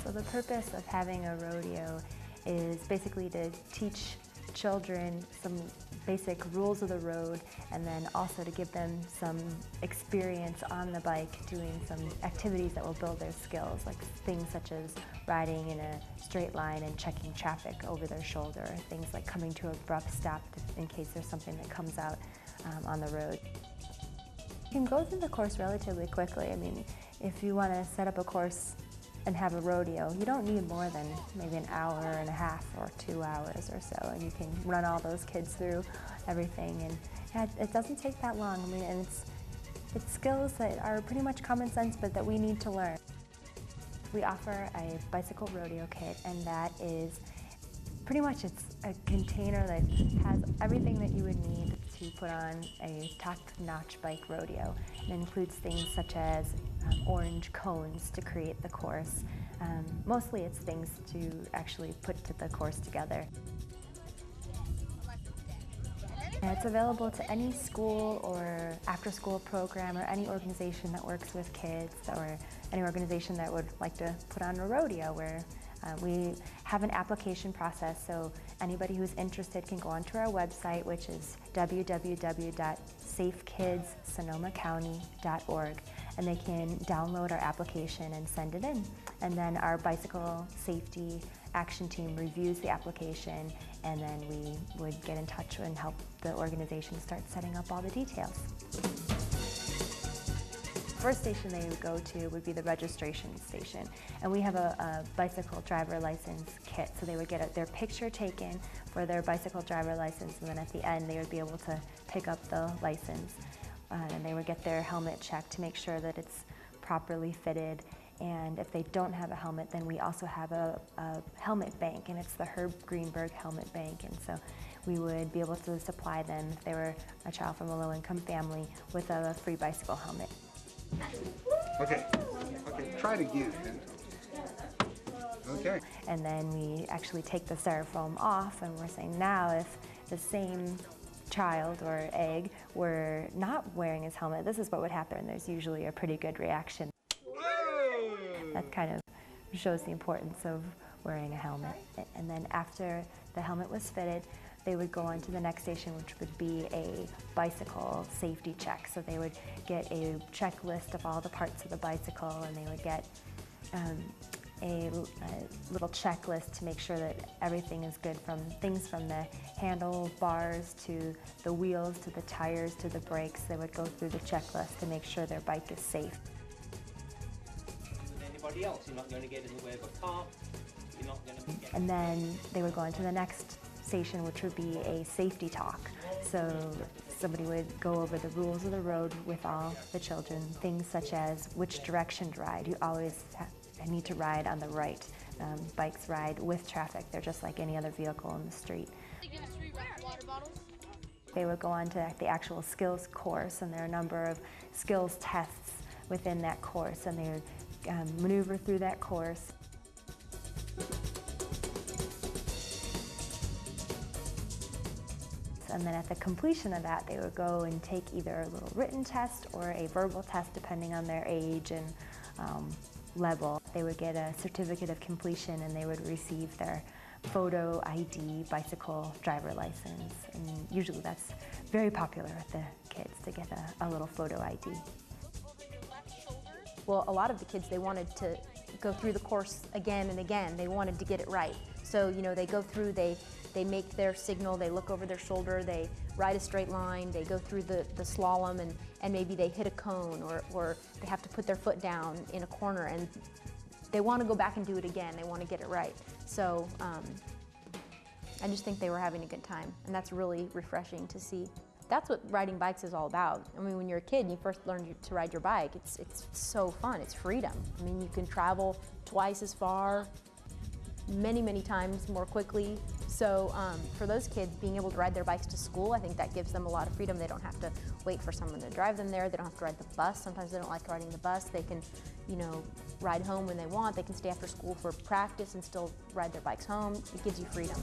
So the purpose of having a rodeo is basically to teach children some basic rules of the road, and then also to give them some experience on the bike doing some activities that will build their skills, like things such as riding in a straight line and checking traffic over their shoulder, things like coming to an abrupt stop in case there's something that comes out on the road. You can go through the course relatively quickly. I mean, if you want to set up a course and have a rodeo, you don't need more than maybe an hour and a half or 2 hours or so, and you can run all those kids through everything. And yeah, it doesn't take that long. I mean, and it's skills that are pretty much common sense, but that we need to learn. We offer a bicycle rodeo kit, and that is pretty much, it's a container that has everything that you would need to put on a top-notch bike rodeo. It includes things such as orange cones to create the course. Mostly it's things to actually put the course together. And it's available to any school or after-school program or any organization that works with kids, or any organization that would like to put on a rodeo, where we have an application process, so anybody who's interested can go onto our website, which is www.safekidsssonomacounty.org, and they can download our application and send it in. And then our bicycle safety action team reviews the application, and then we would get in touch and help the organization start setting up all the details. First station they would go to would be the registration station, and we have a bicycle driver license kit, so they would get their picture taken for their bicycle driver license, and then at the end they would be able to pick up the license, and they would get their helmet checked to make sure that it's properly fitted. And if they don't have a helmet, then we also have a helmet bank, and it's the Herb Greenberg Helmet Bank, and so we would be able to supply them, if they were a child from a low-income family, with a free bicycle helmet. Okay, try it again. Okay. And then we actually take the styrofoam off, and we're saying now if the same child or egg were not wearing his helmet, this is what would happen. There's usually a pretty good reaction. Whoa! That kind of shows the importance of wearing a helmet. And then after the helmet was fitted, they would go on to the next station, which would be a bicycle safety check. So they would get a checklist of all the parts of the bicycle, and they would get a little checklist to make sure that everything is good, from things from the handlebars to the wheels to the tires to the brakes. They would go through the checklist to make sure their bike is safe. With anybody else, you're not going to get in the way of a car. You're not going to be getting... And then they would go on to the next station, which would be a safety talk. So somebody would go over the rules of the road with all the children, things such as which direction to ride. You always need to ride on the right. Bikes ride with traffic. They're just like any other vehicle in the street. They would go on to the actual skills course, and there are a number of skills tests within that course, and they would maneuver through that course. And then at the completion of that, they would go and take either a little written test or a verbal test, depending on their age and level. They would get a certificate of completion, and they would receive their photo ID bicycle driver license. And usually that's very popular with the kids, to get a little photo ID. Well, a lot of the kids, they wanted to go through the course again and again. They wanted to get it right. So, you know, they go through, they make their signal, they look over their shoulder, they ride a straight line, they go through the slalom, and maybe they hit a cone, or they have to put their foot down in a corner, and they want to go back and do it again. They want to get it right. So I just think they were having a good time, and that's really refreshing to see. That's what riding bikes is all about. I mean, when you're a kid and you first learn to ride your bike, it's so fun. It's freedom. I mean, you can travel twice as far, many times more quickly. So for those kids, being able to ride their bikes to school, I think that gives them a lot of freedom. They don't have to wait for someone to drive them there. They don't have to ride the bus. Sometimes they don't like riding the bus. They can, you know, ride home when they want. They can stay after school for practice and still ride their bikes home. It gives you freedom.